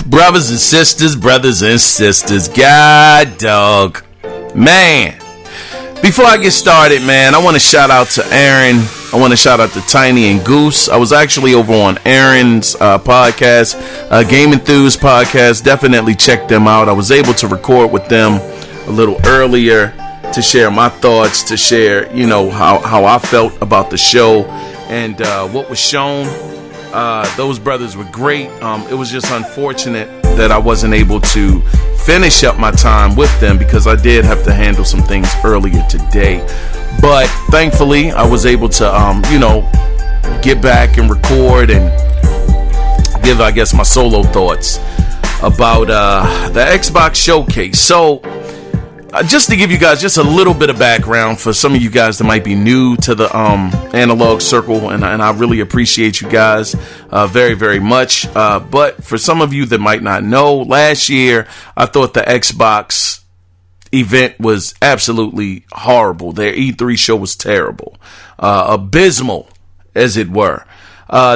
Brothers and sisters, God dog, man. Before I get started, man, I want to shout out to Aaron. I want to shout out to Tiny and Goose. I was actually over on Aaron's podcast, Game Enthused podcast. Definitely check them out. I was able to record with them a little earlier to share my thoughts, to share, how I felt about the show and what was shown. Those brothers were great. It was just unfortunate that I wasn't able to finish up my time with them because I did have to handle some things earlier today. But thankfully, I was able to, get back and record and give, I guess, my solo thoughts about the Xbox Showcase. So, just to give you guys just a little bit of background for some of you guys that might be new to the Analog Circle, and I really appreciate you guys very, very much. But for some of you that might not know, last year I thought the Xbox event was absolutely horrible. Their E3 show was terrible, abysmal, as it were.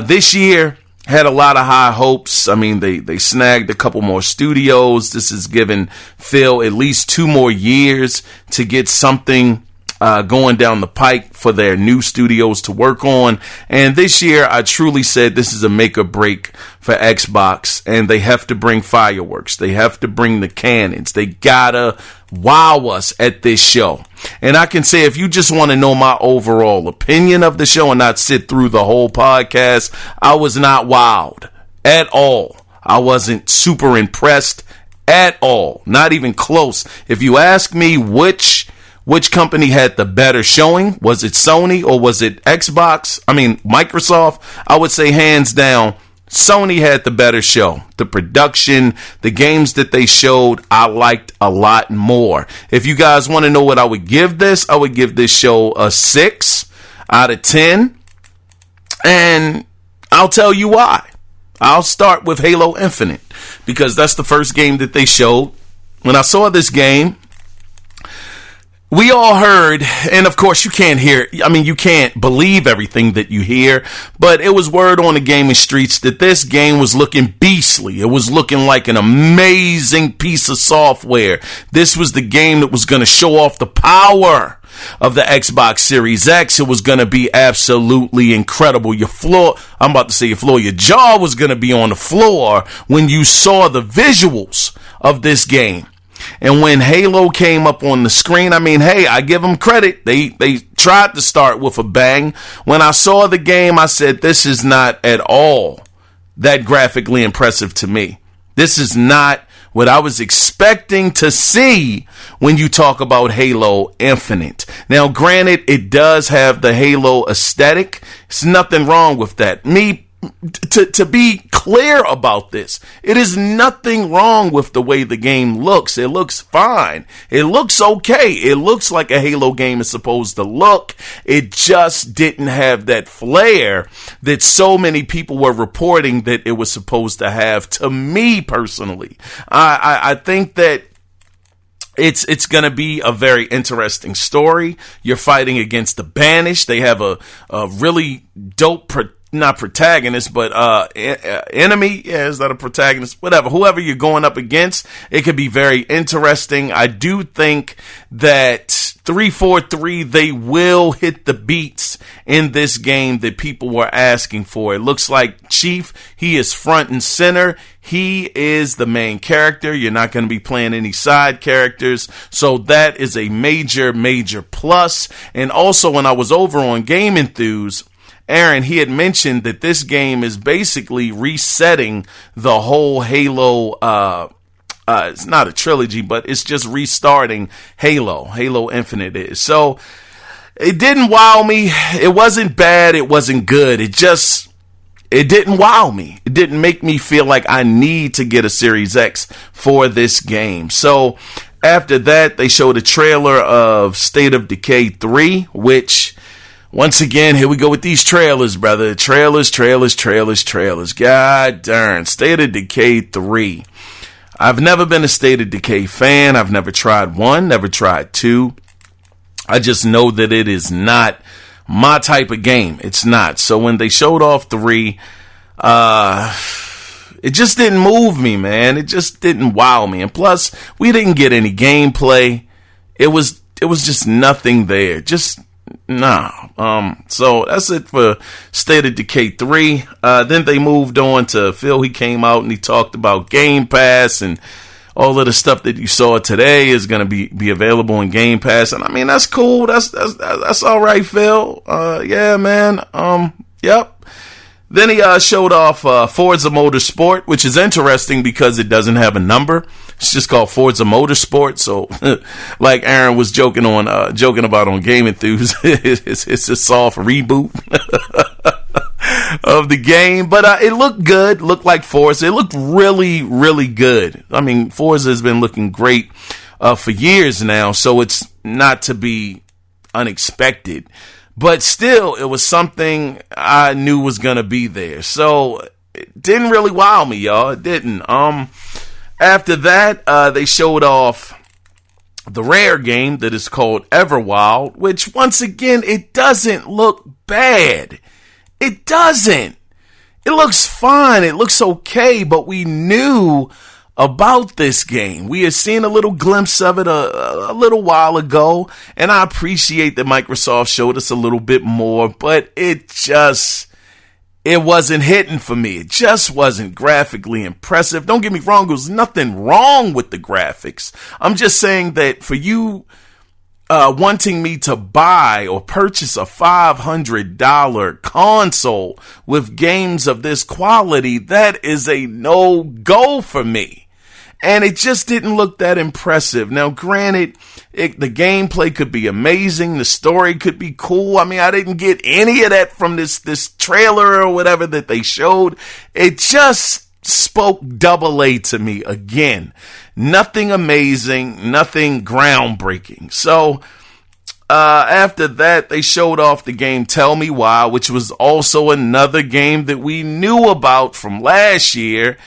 This year had a lot of high hopes. I mean, they snagged a couple more studios. This has given Phil at least 2 more years to get something going down the pike for their new studios to work on. And this year, I truly said this is a make or break for Xbox, and they have to bring fireworks. They have to bring the cannons. They gotta wow us at this show. And I can say, if you just want to know my overall opinion of the show and not sit through the whole podcast, I was not wowed at all. I wasn't super impressed at all. Not even close. If you ask me which company had the better showing, was it Sony or was it Microsoft? I would say hands down, Sony had the better show. The production, the games that they showed, I liked a lot more. If you guys want to know what I would give this, I would give this show a 6 out of 10. And I'll tell you why. I'll start with Halo Infinite, because that's the first game that they showed. When I saw this game, we all heard, and of course you can't believe everything that you hear, but it was word on the gaming streets that this game was looking beastly. It was looking like an amazing piece of software. This was the game that was going to show off the power of the Xbox Series X. It was going to be absolutely incredible. Your jaw was going to be on the floor when you saw the visuals of this game. And when Halo came up on the screen, I give them credit. They tried to start with a bang. When I saw the game, I said, this is not at all that graphically impressive to me. This is not what I was expecting to see when you talk about Halo Infinite. Now, granted, it does have the Halo aesthetic. There's nothing wrong with that. To be clear about this, it is nothing wrong with the way the game looks. It looks fine. It looks okay. It looks like a Halo game is supposed to look. It just didn't have that flair that so many people were reporting that it was supposed to have. To me personally, I think that it's going to be a very interesting story. You're fighting against the Banished. They have a really dope not protagonist, but enemy. Yeah, is that a protagonist? Whatever. Whoever you're going up against, it could be very interesting. I do think that 343, they will hit the beats in this game that people were asking for. It looks like Chief, he is front and center. He is the main character. You're not going to be playing any side characters. So that is a major, major plus. And also, when I was over on Game Enthused, Aaron, he had mentioned that this game is basically resetting the whole Halo. It's not a trilogy, but it's just restarting Halo Infinite is. So it didn't wow me. It wasn't bad. It wasn't good. It didn't wow me. It didn't make me feel like I need to get a Series X for this game. So after that, they showed a trailer of State of Decay 3, which, once again, here we go with these trailers, brother. Trailers. God darn. State of Decay 3. I've never been a State of Decay fan. I've never tried 1, never tried 2. I just know that it is not my type of game. It's not. So when they showed off 3, It just didn't move me, man. It just didn't wow me. And plus, we didn't get any gameplay. It was just nothing there. Just nah. So that's it for State of Decay 3. Then they moved on to Phil. He came out and he talked about Game Pass and all of the stuff that you saw today is going to be available in Game Pass. And I mean, that's cool. That's all right, Phil. Yeah, man. Yep. Then he showed off Forza Motorsport, which is interesting because it doesn't have a number. It's just called Forza Motorsport. So, like Aaron was joking about on Game Enthuse, it's a soft reboot of the game. But it looked good. Looked like Forza. It looked really, really good. I mean, Forza has been looking great for years now, so it's not to be unexpected. But still, it was something I knew was going to be there. So it didn't really wow me, y'all. It didn't. After that, they showed off the Rare game that is called Everwild, which once again, it doesn't look bad. It doesn't. It looks fine. It looks okay, but we knew about this game. We had seen a little glimpse of it a little while ago, and I appreciate that Microsoft showed us a little bit more, but it wasn't hitting for me. It just wasn't graphically impressive. Don't get me wrong, there was nothing wrong with the graphics. I'm just saying that for you wanting me to buy or purchase a $500 console with games of this quality, that is a no-go for me. And it just didn't look that impressive. Now, granted, the gameplay could be amazing. The story could be cool. I mean, I didn't get any of that from this trailer or whatever that they showed. It just spoke double A to me again. Nothing amazing, nothing groundbreaking. So, after that, they showed off the game Tell Me Why, which was also another game that we knew about from last year.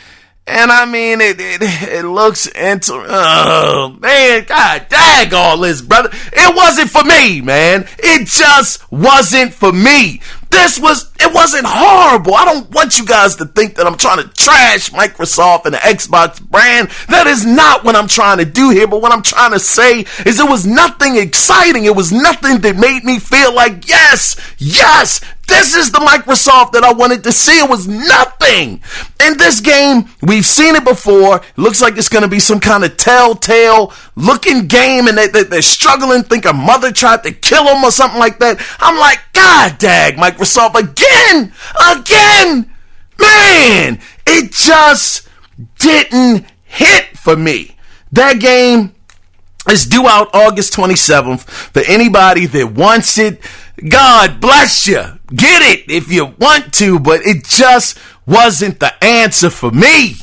And I mean, it looks oh man, god dang all this, brother. It wasn't for me, man. It just wasn't for me. It wasn't horrible. I don't want you guys to think that I'm trying to trash Microsoft and the Xbox brand. That is not what I'm trying to do here. But what I'm trying to say is it was nothing exciting. It was nothing that made me feel like, yes, this is the Microsoft that I wanted to see. It was nothing. In this game, we've seen it before. It looks like it's going to be some kind of telltale looking game, and they're struggling, think a mother tried to kill them or something like that. I'm like, god dang, Microsoft, again, man, it just didn't hit for me. That game is due out August 27th. For anybody that wants it, God bless you. Get it if you want to, but it just wasn't the answer for me.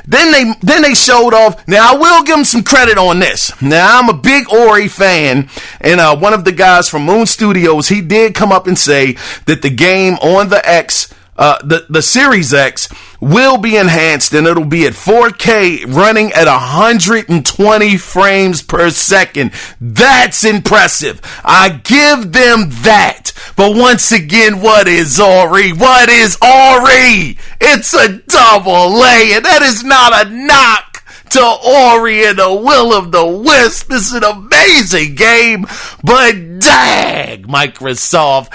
Then they showed off. Now I will give them some credit on this. Now I'm a big Ori fan, and one of the guys from Moon Studios, he did come up and say that the game on the X, the Series X, will be enhanced, and it'll be at 4K running at 120 frames per second. That's impressive. I give them that. But once again, what is Ori? What is Ori? It's a double A, and that is not a knock to Ori and the Will of the Wisp. It's an amazing game, but dang, Microsoft,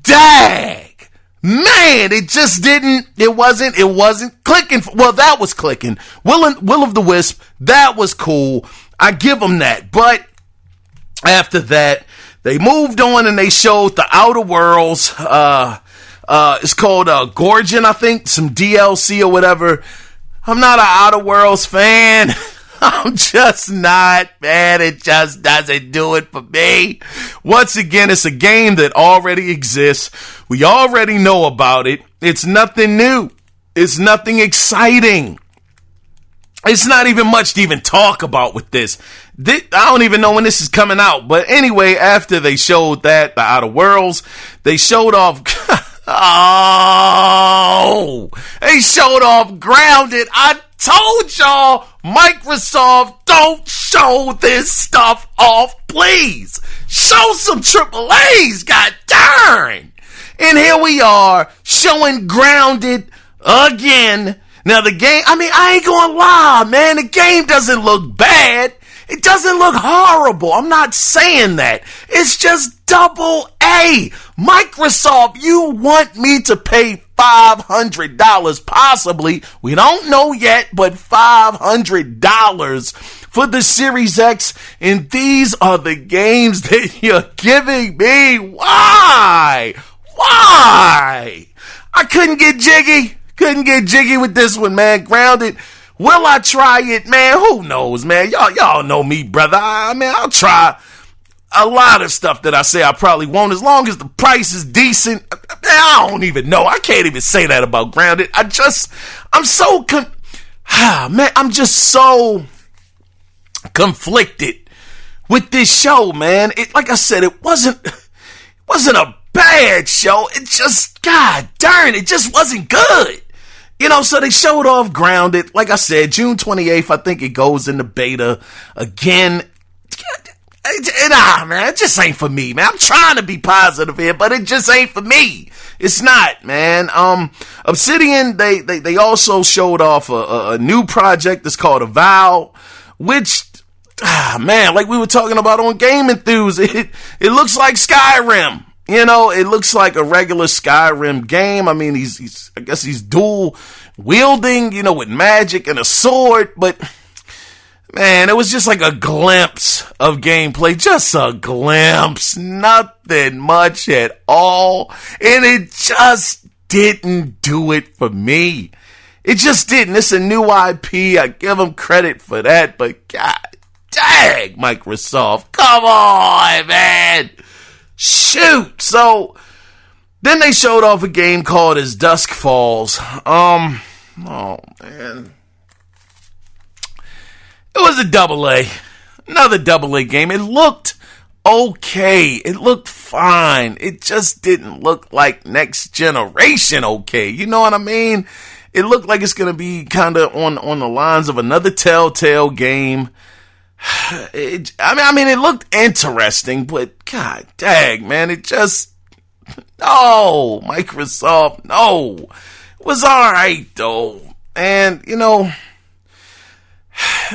dang. Man, it just didn't, it wasn't clicking. Well, that was clicking. Will of the Wisp, that was cool. I give them that. But after that, they moved on and they showed the Outer Worlds. It's called Gorgon, I think, some DLC or whatever. I'm not an Outer Worlds fan. I'm just not, man. It just doesn't do it for me. Once again, it's a game that already exists. We already know about it. It's nothing new. It's nothing exciting. It's not even much to even talk about with this. I don't even know when this is coming out. But anyway, after they showed that, the Outer Worlds, they showed off... they showed off Grounded. I told y'all, Microsoft, don't show this stuff off, please. Show some AAAs, god darn. And here we are, showing Grounded again. Now the game, I ain't gonna lie, man. The game doesn't look bad. It doesn't look horrible. I'm not saying that. It's just double A. Microsoft, you want me to pay $500 possibly. We don't know yet, but $500 for the Series X. And these are the games that you're giving me. Why? Why? I couldn't get jiggy. Couldn't get jiggy with this one, man. Grounded. Will I try it, man? Who knows, man? Y'all know me, brother. I'll try a lot of stuff that I say I probably won't, as long as the price is decent. I don't even know. I can't even say that about Grounded. I'm just so conflicted with this show, man. Like I said, it wasn't a bad show. It just, god darn, it just wasn't good. So they showed off Grounded. Like I said, June 28th, I think it goes into beta again. Man, it just ain't for me, man. I'm trying to be positive here, but it just ain't for me. It's not, man. Obsidian, they also showed off a new project that's called Avowed, which, man, like we were talking about on Game Enthuse, it looks like Skyrim. It looks like a regular Skyrim game. I guess he's dual wielding, with magic and a sword, but man, it was just like a glimpse of gameplay, just a glimpse, nothing much at all, and it just didn't do it for me. It just didn't. It's a new IP. I give them credit for that, but god dang, Microsoft, come on, man. Shoot. So then they showed off a game called As Dusk Falls. Oh man. It was a AA. Another AA game. It looked okay. It looked fine. It just didn't look like next generation okay. You know what I mean? It looked like it's going to be kind of on the lines of another Telltale game. It looked interesting, but god dang, man, it just, no, Microsoft, no. It was alright, though. And, man,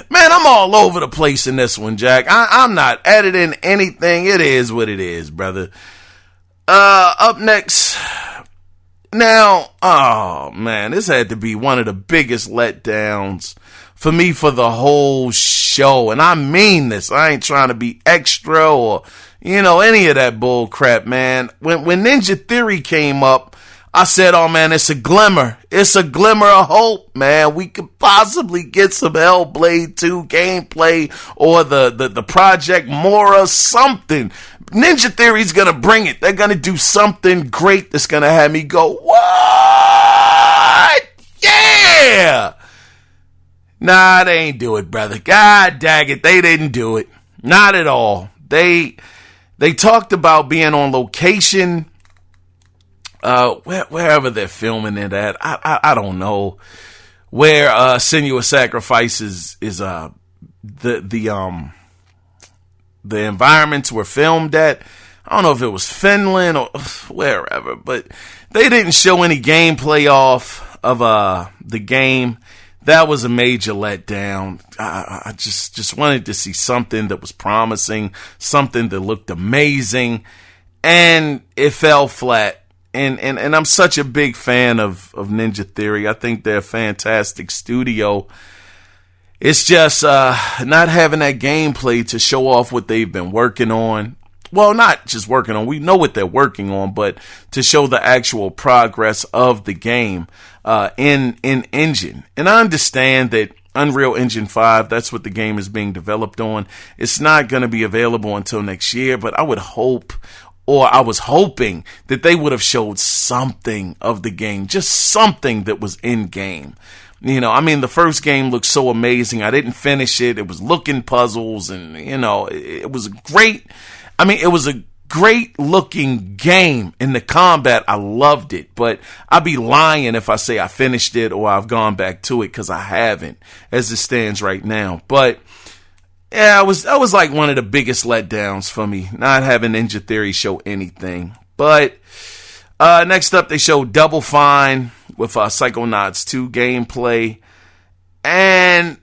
I'm all over the place in this one, Jack. I'm not editing anything. It is what it is, brother. Up next. Now, oh, man, this had to be one of the biggest letdowns for me for the whole show. And I mean this. I ain't trying to be extra or, any of that bull crap, man. When Ninja Theory came up, I said, oh man, it's a glimmer. It's a glimmer of hope, man. We could possibly get some Hellblade 2 gameplay or the Project Mora, something. Ninja Theory's gonna bring it. They're gonna do something great that's gonna have me go, what? Yeah! Nah, they ain't do it, brother. God dang it, they didn't do it. Not at all. They talked about being on location, wherever they're filming it at. I don't know where Sinuous Sacrifices is the environments were filmed at. I don't know if it was Finland or wherever, but they didn't show any gameplay off of the game. That was a major letdown. I just wanted to see something that was promising, something that looked amazing, and it fell flat. And I'm such a big fan of Ninja Theory. I think they're a fantastic studio. It's just not having that gameplay to show off what they've been working on. Well, not just working on. We know what they're working on, but to show the actual progress of the game in Engine. And I understand that Unreal Engine 5, that's what the game is being developed on. It's not going to be available until next year, but I would hope, or I was hoping, that they would have showed something of the game, just something that was in game. The first game looked so amazing. I didn't finish it. It was looking puzzles, and, it was great. It was a great looking game, in the combat. I loved it, but I'd be lying if I say I finished it or I've gone back to it, because I haven't, as it stands right now. But yeah, that was like one of the biggest letdowns for me, not having Ninja Theory show anything. But next up, they showed Double Fine, with Psychonauts 2 gameplay. And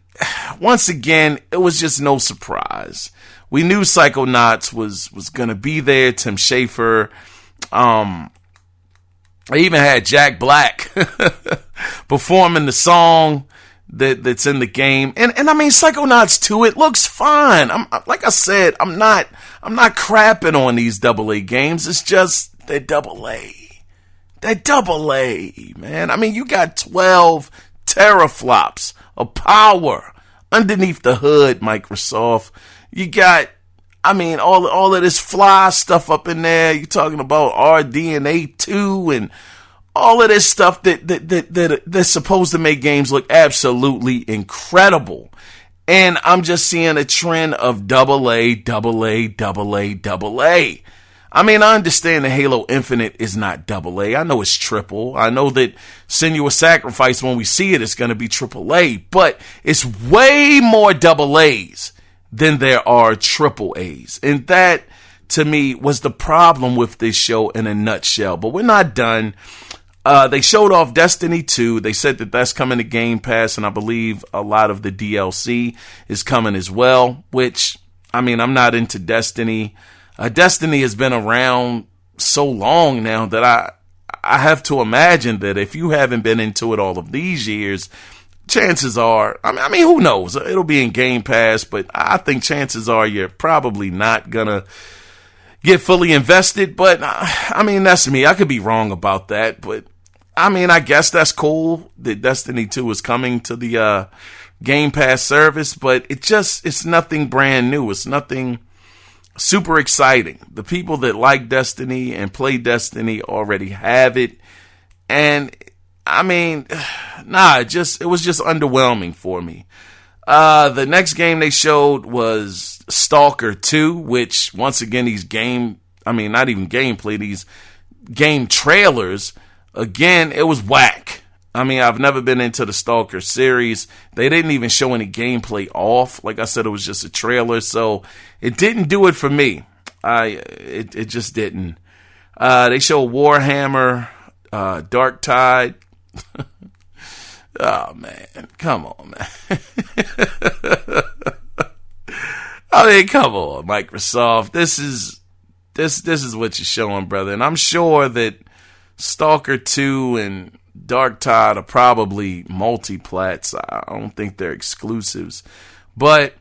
once again, it was just no surprise. We knew Psychonauts was going to be there. Tim Schafer. I even had Jack Black performing the song that's in the game. And I mean, Psychonauts 2, it looks fine. Like I said, I'm not crapping on these AA games. It's just they're AA. They're AA, man. I mean, you got 12 teraflops of power underneath the hood, Microsoft. You got, I mean, all of this fly stuff up in there. You're talking about RDNA 2 and all of this stuff that's supposed to make games look absolutely incredible. And I'm just seeing a trend of AA. I mean, I understand that Halo Infinite is not AA. I know it's triple. I know that Senua's Sacrifice, when we see it, it's going to be AAA. But it's way more AA's than there are AAA's. And that, to me, was the problem with this show in a nutshell. But we're not done. They showed off Destiny 2. They said that that's coming to Game Pass, and I believe a lot of the DLC is coming as well, which, I mean, I'm not into Destiny. Destiny has been around so long now that I have to imagine that if you haven't been into it all of these years, chances are, I mean, who knows? It'll be in Game Pass, but I think chances are you're probably not going to get fully invested. But, I mean, that's me. I could be wrong about that, but, I mean, I guess that's cool that Destiny 2 is coming to the Game Pass service, but it's nothing brand new. It's nothing super exciting. The people that like Destiny and play Destiny already have it. And I mean, it was just underwhelming for me. The next game they showed was Stalker 2, which once again, these not even gameplay, these game trailers, again, it was whack. I mean, I've never been into the Stalker series. They didn't even show any gameplay off. Like I said, it was just a trailer, so it didn't do it for me. It just didn't. They showed Warhammer, Dark Tide. Oh man, come on, man. I mean, come on, Microsoft. This is what you're showing, brother. And I'm sure that Stalker 2 and Dark Tide are probably multi-plats. I don't think they're exclusives. But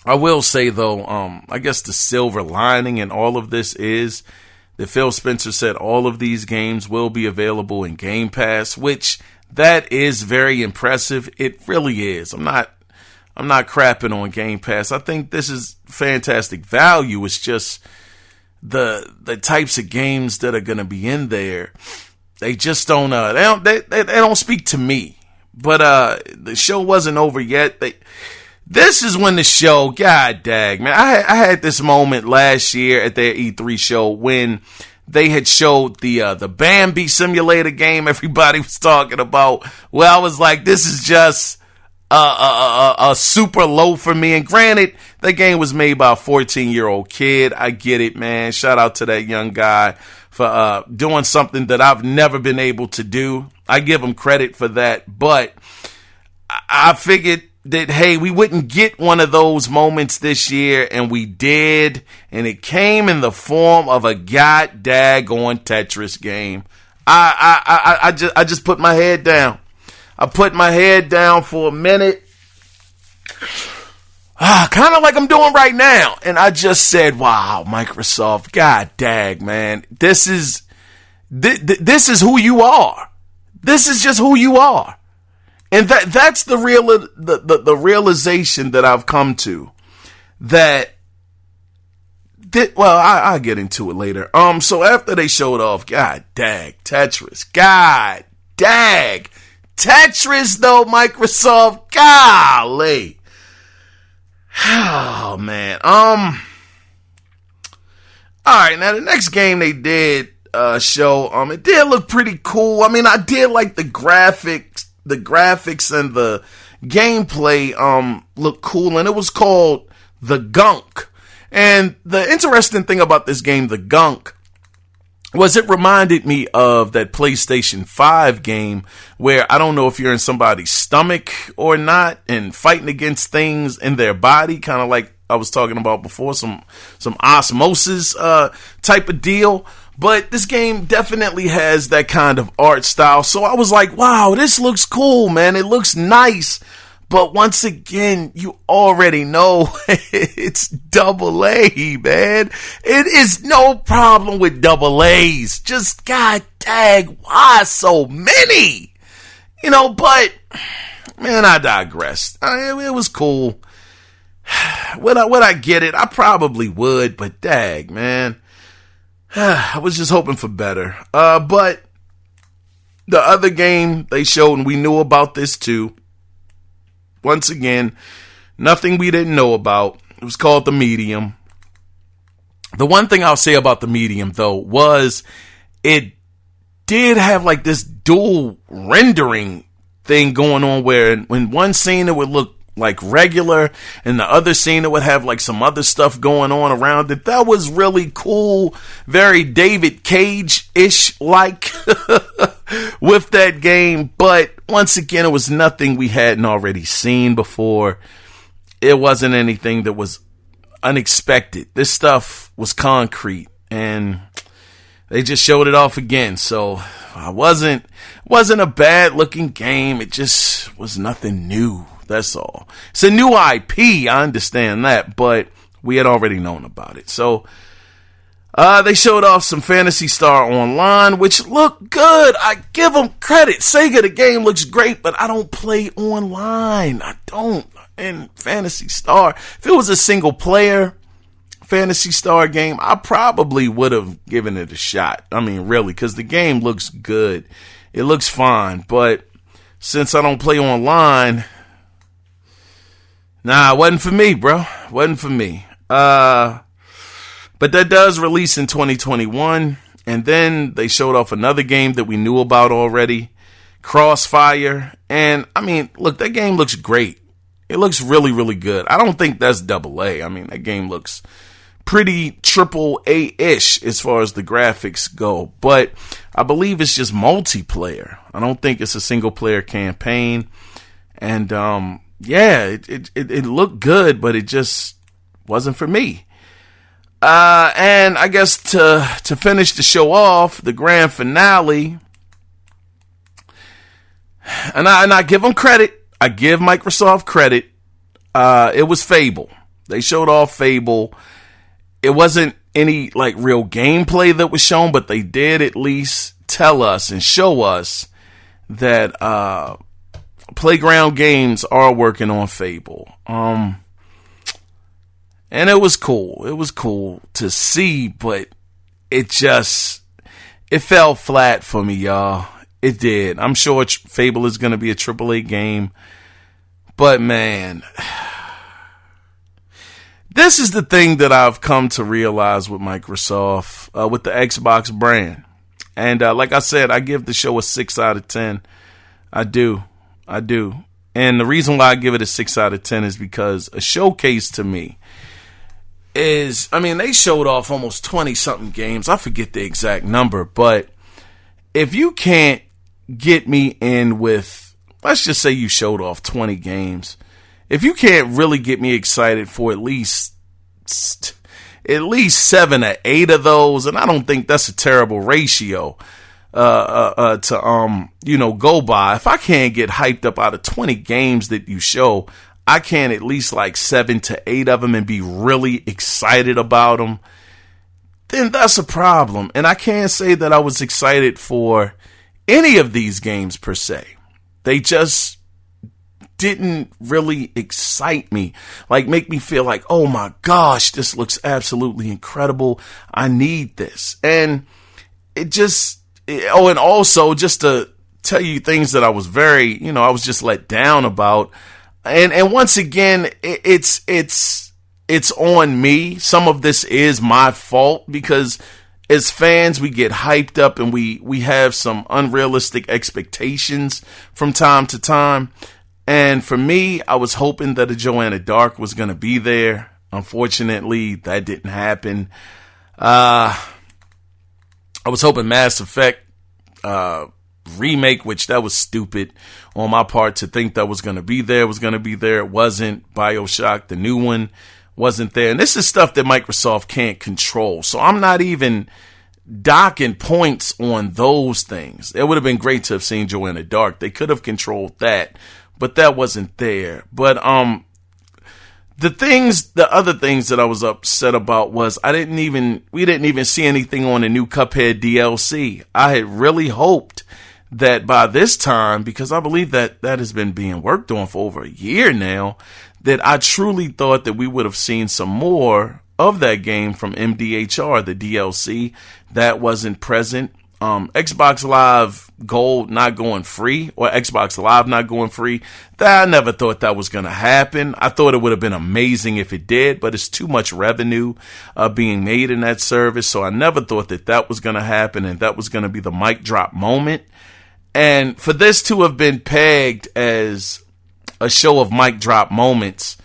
I will say, though, I guess the silver lining in all of this is that Phil Spencer said all of these games will be available in Game Pass, which that is very impressive. It really is. I'm not crapping on Game Pass. I think this is fantastic value. It's just the types of games that are going to be in there. They just don't they don't speak to me. But the show wasn't over yet. This is when the show, god dang, man. I had this moment last year at their E3 show when they had showed the Bambi simulator game everybody was talking about. Well, I was like, this is just a super low for me. And granted, that game was made by a 14-year-old kid. I get it, man. Shout out to that young guy for doing something that I've never been able to do. I give him credit for that. But I figured that, hey, we wouldn't get one of those moments this year, and we did, and it came in the form of a god daggone Tetris game. I just put my head down. I put my head down for a minute, kind of like I'm doing right now, and I just said, wow, Microsoft, god dag, man, this is who you are. This is just who you are. And that's the realization that I've come to. I'll get into it later. So after they showed off, god dag, Tetris, god dag, Tetris though, Microsoft, golly. Oh man. All right, now the next game they did show, it did look pretty cool. I mean, I did like the graphics and the gameplay look cool, and it was called The Gunk. And the interesting thing about this game, The Gunk, was it reminded me of that PlayStation 5 game where I don't know if you're in somebody's stomach or not and fighting against things in their body, kind of like I was talking about before, some osmosis type of deal. But this game definitely has that kind of art style. So I was like, wow, this looks cool, man. It looks nice. But once again, you already know it's double A, man. It is no problem with double A's. Just god dang, why so many? But man, I digress. It was cool. Would I get it? I probably would, but dag, man. I was just hoping for better. But the other game they showed, and we knew about this too. Once again, nothing we didn't know about. It was called The Medium. The one thing I'll say about The Medium, though, was it did have like this dual rendering thing going on where when one scene it would look like regular and the other scene it would have like some other stuff going on around it. That was really cool. Very David Cage-ish like with that game. But once again, it was nothing we hadn't already seen before. It wasn't anything that was unexpected. This stuff was concrete and they just showed it off again. So it wasn't a bad looking game. It just was nothing new. That's all. It's a new IP. I understand that, but we had already known about it. So they showed off some Phantasy Star Online, which looked good. I give them credit. Sega, the game looks great, but I don't play online. I don't. In Phantasy Star, if it was a single player Phantasy Star game, I probably would have given it a shot. I mean, really, because the game looks good. It looks fine, but since I don't play online, nah, it wasn't for me, bro. Wasn't for me. But that does release in 2021. And then they showed off another game that we knew about already, Crossfire. And, I mean, look, that game looks great. It looks really, really good. I don't think that's double A. I mean, that game looks pretty triple A-ish as far as the graphics go. But I believe it's just multiplayer. I don't think it's a single-player campaign. And, yeah, it looked good, but it just wasn't for me. And I guess to finish the show off, the grand finale, and I give them credit. I give Microsoft credit. It was Fable. They showed off Fable. It wasn't any like real gameplay that was shown, but they did at least tell us and show us that Playground Games are working on Fable. And it was cool. It was cool to see, but it fell flat for me, y'all. It did. I'm sure Fable is going to be a AAA game, but man, this is the thing that I've come to realize with Microsoft, with the Xbox brand. And like I said, I give the show a 6 out of 10. I do. And the reason why I give it a 6 out of 10 is because a showcase to me is, I mean, they showed off almost 20-something games. I forget the exact number, but if you can't get me in with, let's just say you showed off 20 games. If you can't really get me excited for at least 7 or 8 of those, and I don't think that's a terrible ratio to go by. If I can't get hyped up out of 20 games that you show, I can at least like 7 to 8 of them and be really excited about them, then that's a problem. And I can't say that I was excited for any of these games per se. They just didn't really excite me, like make me feel like, oh my gosh, this looks absolutely incredible. I need this. And and also just to tell you things that I was I was just let down about. And once again, it's on me. Some of this is my fault because as fans, we get hyped up and we have some unrealistic expectations from time to time. And for me, I was hoping that a Joanna Dark was going to be there. Unfortunately, that didn't happen. I was hoping Mass Effect remake, which that was stupid on my part to think that was going to be there. It wasn't. BioShock, the new one, wasn't there. And this is stuff that Microsoft can't control. So I'm not even docking points on those things. It would have been great to have seen Joanna Dark. They could have controlled that, but that wasn't there. But the other things that I was upset about was we didn't even see anything on the new Cuphead DLC. I had really hoped that by this time, because I believe that has been being worked on for over a year now, that I truly thought that we would have seen some more of that game from MDHR, the DLC. That wasn't present. Xbox Live Gold not going free, or Xbox Live not going free. I never thought that was going to happen. I thought it would have been amazing if it did, but it's too much revenue being made in that service. So I never thought that was going to happen, and that was going to be the mic drop moment. And for this to have been pegged as a show of mic drop moments,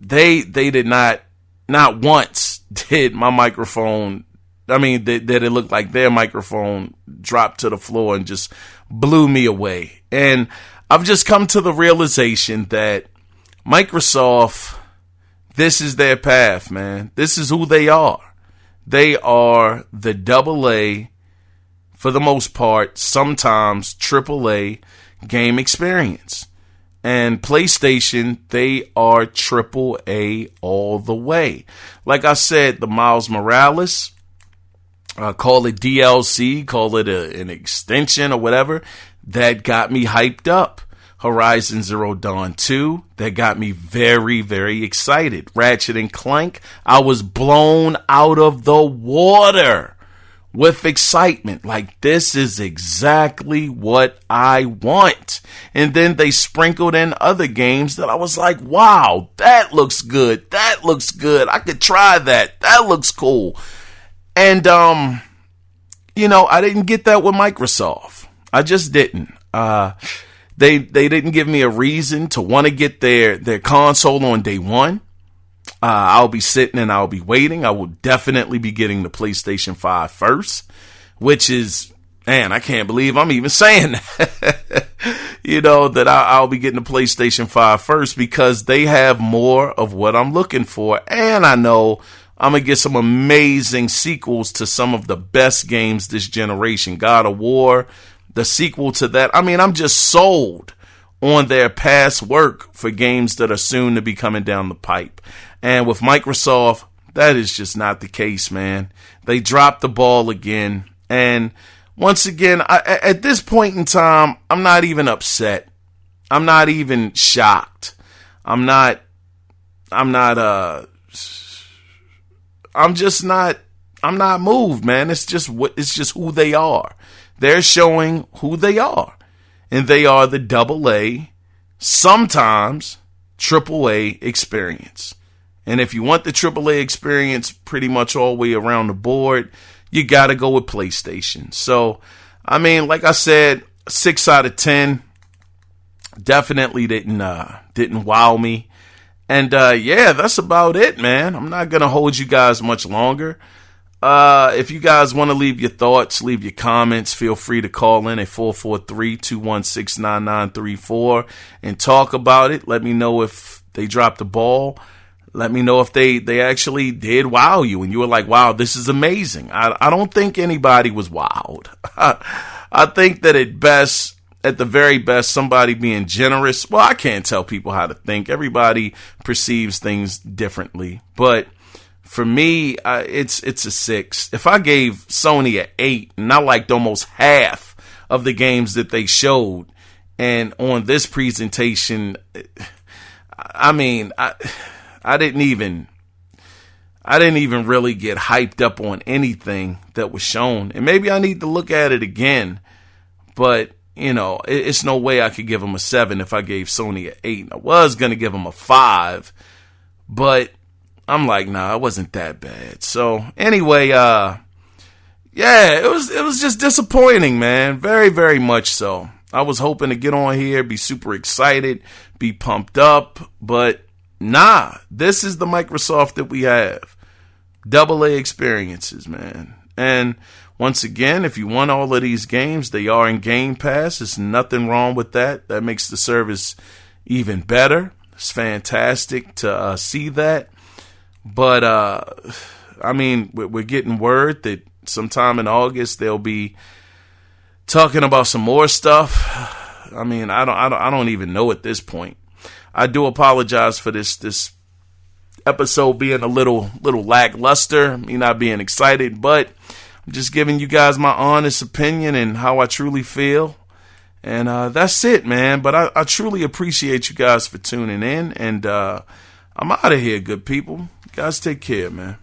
they did not once did my microphone, that it looked like their microphone dropped to the floor and just blew me away. And I've just come to the realization that Microsoft, this is their path, man. This is who they are. They are the AA, for the most part, sometimes AAA game experience. And PlayStation, they are AAA all the way. Like I said, the Miles Morales, call it DLC, call it an extension or whatever, that got me hyped up. Horizon Zero Dawn 2, that got me very, very excited. Ratchet and Clank, I was blown out of the water with excitement. Like, this is exactly what I want. And then they sprinkled in other games that I was like, wow, that looks good. That looks good. I could try that. That looks cool. And, I didn't get that with Microsoft. I just didn't. They didn't give me a reason to want to get their console on day one. I'll be sitting and I'll be waiting. I will definitely be getting the PlayStation 5 first, which is, man, I can't believe I'm even saying that. That I'll be getting the PlayStation 5 first because they have more of what I'm looking for. And I know I'm going to get some amazing sequels to some of the best games this generation. God of War, the sequel to that. I'm just sold on their past work for games that are soon to be coming down the pipe. And with Microsoft, that is just not the case, man. They dropped the ball again. And once again, at this point in time, I'm not even upset. I'm not even shocked. I'm not moved, man. It's just who they are. They're showing who they are. And they are the AA, sometimes AAA experience. And if you want the AAA experience pretty much all the way around the board, you got to go with PlayStation. So, like I said, 6 out of 10 definitely didn't wow me. And that's about it, man. I'm not going to hold you guys much longer. If you guys want to leave your thoughts, leave your comments, feel free to call in at 443-216-9934 and talk about it. Let me know if they dropped the ball. Let me know if they actually did wow you and you were like, wow, this is amazing. I don't think anybody was wowed. I think that at the very best, somebody being generous. Well, I can't tell people how to think. Everybody perceives things differently. But for me, it's a 6. If I gave Sony an 8 and I liked almost half of the games that they showed, and on this presentation, I didn't even really get hyped up on anything that was shown. And maybe I need to look at it again. But, it's no way I could give them a 7 if I gave Sony an 8. I was going to give them a 5. But I'm like, nah, it wasn't that bad. So anyway, it was just disappointing, man. Very, very much so. I was hoping to get on here, be super excited, be pumped up, but nah, this is the Microsoft that we have. AA experiences, man. And Once again, if you want all of these games, they are in Game Pass. There's nothing wrong with that. That makes the service even better. It's fantastic to see that. But, I mean, we're getting word that sometime in August they'll be talking about some more stuff. I mean, I don't even know at this point. I do apologize for this episode being a little lackluster, me not being excited, but I'm just giving you guys my honest opinion and how I truly feel. And that's it, man. But I truly appreciate you guys for tuning in. And I'm out of here, good people. You guys take care, man.